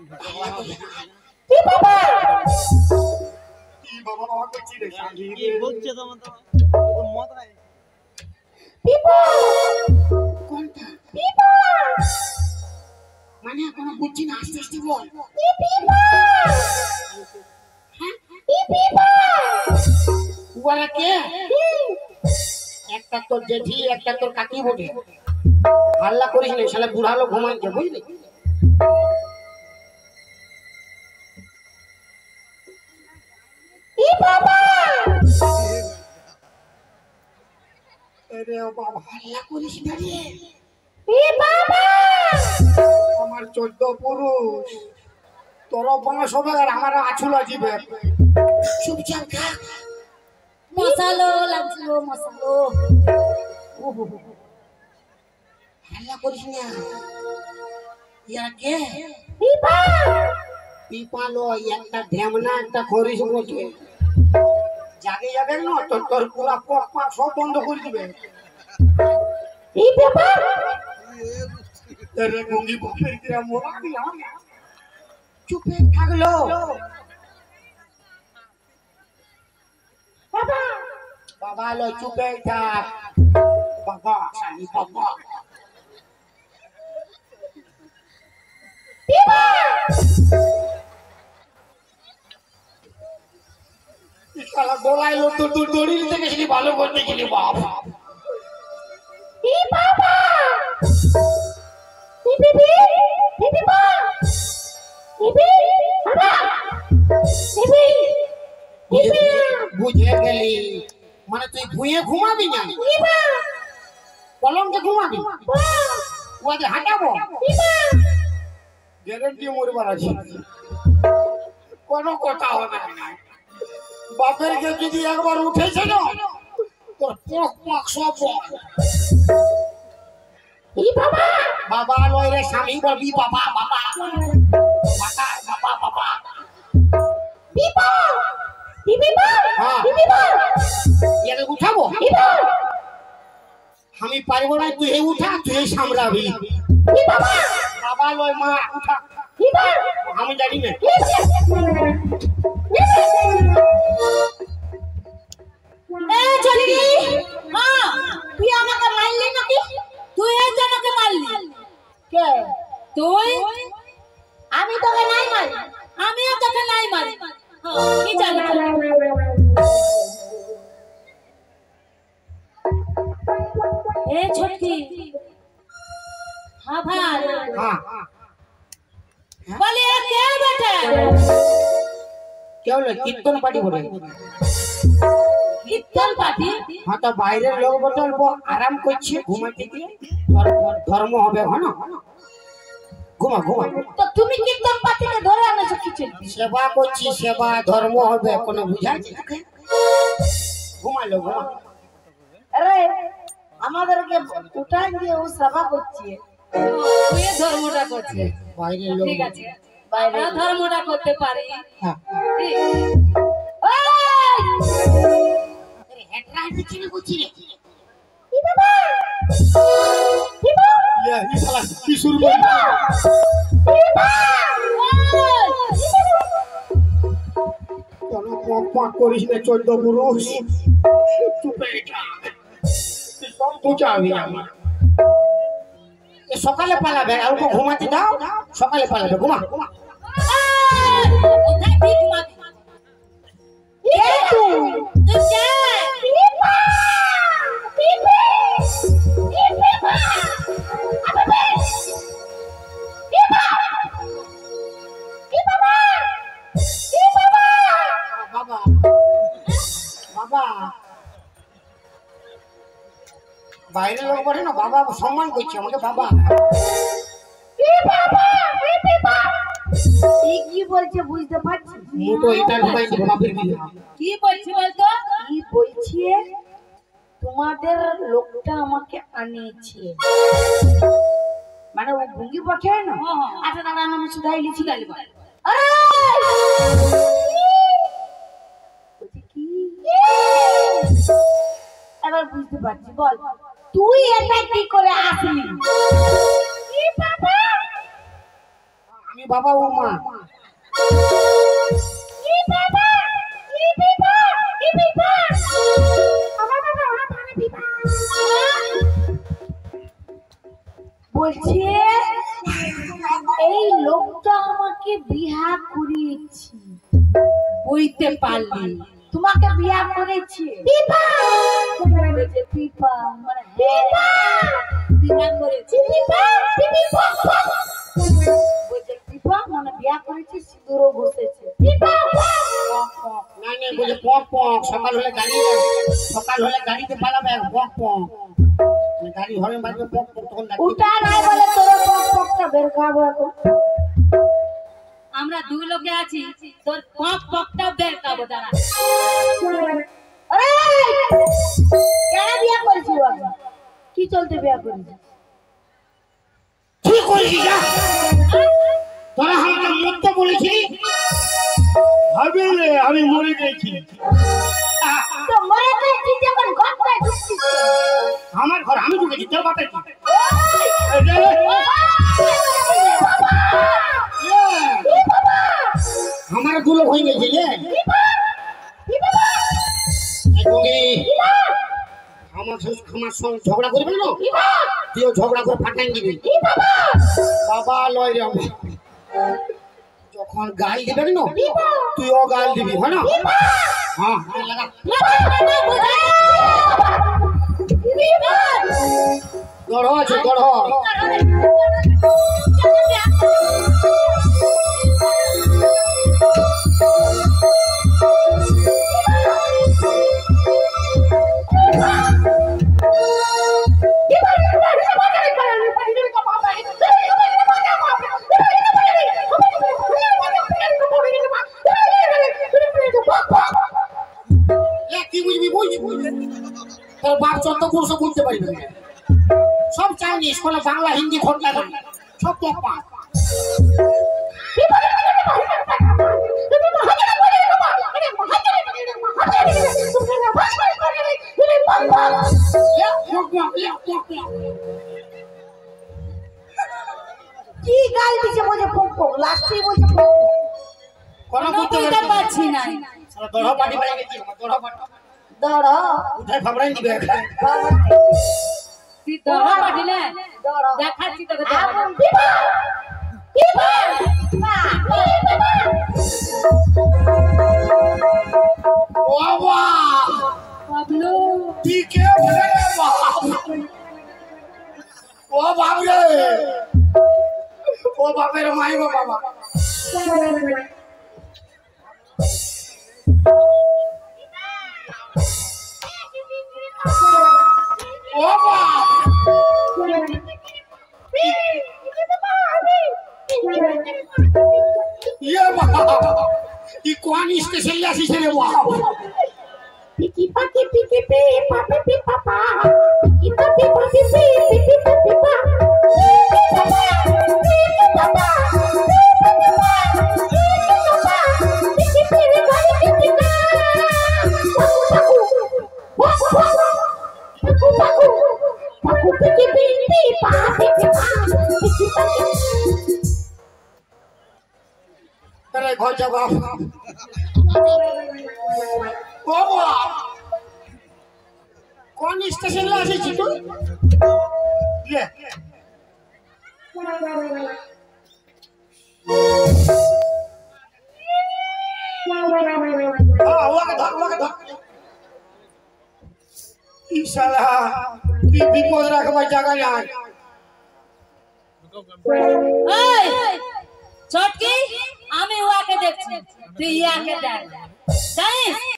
কি বাবা বাবা করছি রে কি বলছে তোমার তো মত নাই পিপা কোনটা পিপা মানে এখনো বুঝছি না আস্তে আস্তে বল পিপা হ্যাঁ পিপা ওরা কে একটা তোর জেঠি একটা তোর কাকি বটে হাল্লা করিস না শালা বুড়া লোক ঘুমাইছে বুঝলি কি বাবা আরে বাবা হাল্লা করিস না রে কি বাবা আমার 14 পুরুষ তোর বংশ হবে আর আমার আছুল আসবে চুপচাপ থাক মশালো লাগছিল মশালো হাল্লা করিস না ইয়া কে পিপা পিপালো একটা ঢেমনা একটা খরিস বটে জাগে যাবে না তো তোর পুরা পক পাক সব বন্ধ করে দিবে কি বাবা তেরে গুঙ্গি বকে দিয়া মোরা দিলাম চুপে থাকলো বাবা বাবা লো চুপে থাক বাবা সানি বাবা পিপা শালা গোলাইলো তো তুই দড়ির থেকে গেছিলি ভালো করতে গেলি বাবা কি বাবা পিপি পিপি বাবা পিপি বাবা পিপি পিপি বুঝে গেলি মানে তুই ভুঁয়ে ঘুমাবি না পিপা কলমকে ঘুমাবি ওদের হাঁটাবো পিপা গ্যারেন্টি মরবার আছে কোনো কথা হবে না বাপের কে যদি একবার উঠেছে না তোর পক পক সব বল। কি বাবা বাবা লয় রে স্বামী বলবি বাবা বাবা বাবা বাবা বাবা পিপা পিপি বাবা হ্যাঁ। পিপি বাবা একে উঠাবো পিপা আমি পারবো না তুই এই উঠা তুই এই সামলাবি কি বাবা বাবা লয় মা উঠা পিপা আমি জানি না এই চলি হ্যাঁ তুই আমাকে মারলি নাকি তুই এই জনকে মারলি কে তুই আমি তোকে নাই মারি আমিও তোকে নাই মারি কি জানি এ ছোটকি হ্যাঁ ভাই হ্যাঁ বলি কে বেটা কেউ না কীর্তন পার্টি বলে কীর্তন পার্টি হ্যাঁ তো বাইরের লোক বটে অল্প আরাম করছে ঘুমাতে গিয়ে ধর্ম হবে না ঘুমা ঘুমা তো তুমি কীর্তন পার্টিকে ধরে আনেছো কিছু সেবা করছি সেবা ধর্ম হবে কোনো বুঝাচ্ছে তোকে ঘুমালো ঘুমা আরে আমাদেরকে উঠাই দিয়ে ও সেবা করছে তুই ধর্মটা করছে বাইরের লোক ঠিক আছে বাইরে ধর্মটা করতে পারি হ্যাঁ ঠিক আরে হেডরা হেডরা চিনি করছি রে কি বাবা কি বাবা ইয়া ই শালা কি শুরু করলি কোন পক পক করিস না 14 পুরুষ চুপে থাক তুই সব বুঝাবি আমার সকালে পালাবে আর ওকে ঘুমাতে দাও সকালে পালাবে ঘুমা ঘুমা ওখানে কি ঘুমাবি কে তুই তুই কে পিপা পিপি পিপা আবে পিপা পিপা পিপা বাবা বাবা বাইরের লোক বলে না বাবা সম্মান করছে আমাকে বাবা কি বলছে বুঝতে পারছি মুটো এটা ঢুকাই দিব বাপের দিলে কি বলছি বলতো কি বলছি তোমাদের লোকটা আমাকে আনিয়েছে মানে ও ভঙ্গি পড়ছে না আচ্ছা দাঁড়া আমি শুধাই লিখি গালি বল কি এবার বুঝতে পারছি বল তুই এটা কি করে আসলি কি বাবা কি বাবা ও মা কি বাবা কি বিপা কি বিপা আমার বাবা ওরা ভালো বিপা বলছে এই লোকটা আমাকে বিয়া করিয়েছে বুঝতে পারলি তোমাকে বিয়া করেছে বিপা বলেছে বিপা মানে বিপা বিয়া করেছে বিপা বিপা বলছে বিপা মানে বিয়া করেছে সিঁদুরও ঘষেছে বিপা না না বলে পক পক সকাল হলে গাড়িতে পালাবে পক পক গাড়ি হরে মারবে পক পক তখন উঠা নাই বলে তোর পক পকটা বের খাবো এখন আমরা দুই লোকে আছি তোর পক পকটা বের খাবো দাঁড়া আরে কেন বিয়া করেছিস বাবা কি চলতে বিয়া করেছিস ঠিক করেছি যা তোরা আমাকে মরতে বলেছি ভাবি রে আমি মরে গেছি তো মরে গেছিস যখন ঘরটায় ঢুকছিস আমার ঘর আমি ঢুকেছি তোর বাপের কি আমার দুলো হয়ে গেছে রে আমার সঙ্গে ঝগড়া করবে না তুইও ঝগড়া করে ফাটাই দিবি বাবা লয় রে আমার যখন গাল দিবে না তুইও গাল দিবি হয় না হ্যাঁ হ্যাঁ লাগা গড় আছে গড় কি বুঝবি তোর বাপ চন্দ্র পুরুষ বুঝতে পারবি সব চাইনিজ কোনো বাংলা হিন্দি খোঁজা না সব তো কি গাল দিছে বলে পক পক লাস্টে বলছে পক কোনো বুঝতে পারছি না সারা দড় পাটি পাই গেছি দড় পাটি দড় উঠাই ফাবড়াই দিবে তুই দড় পাটি না দড় দেখাচ্ছি তোকে দড় বিপা বিপা বাবা বাবলু টিকে বলে বাবা ও বাবরে ও বাপের মাই গো বাবা ও বাবা ये बाबा ये कौन स्टेशन ले आसी रे बाबा पिकी पाकी पिकी पे पापे पे पापा पिकी पाकी पाकी पे पिकी पाकी पा पापा पिकी पे रे गाड़ी पिकी ना पाकू पिकी पे पापे पे पिकी पाकी अरे घर जवाब बाबा कौन स्टेशन ले आसी छी तू ले हां हुआ के धर ई साला की विपद रखबा जगह নাই এই চটকি আমি ওয়াকে দেখছি তুই ইয়াকে দেখ জানিস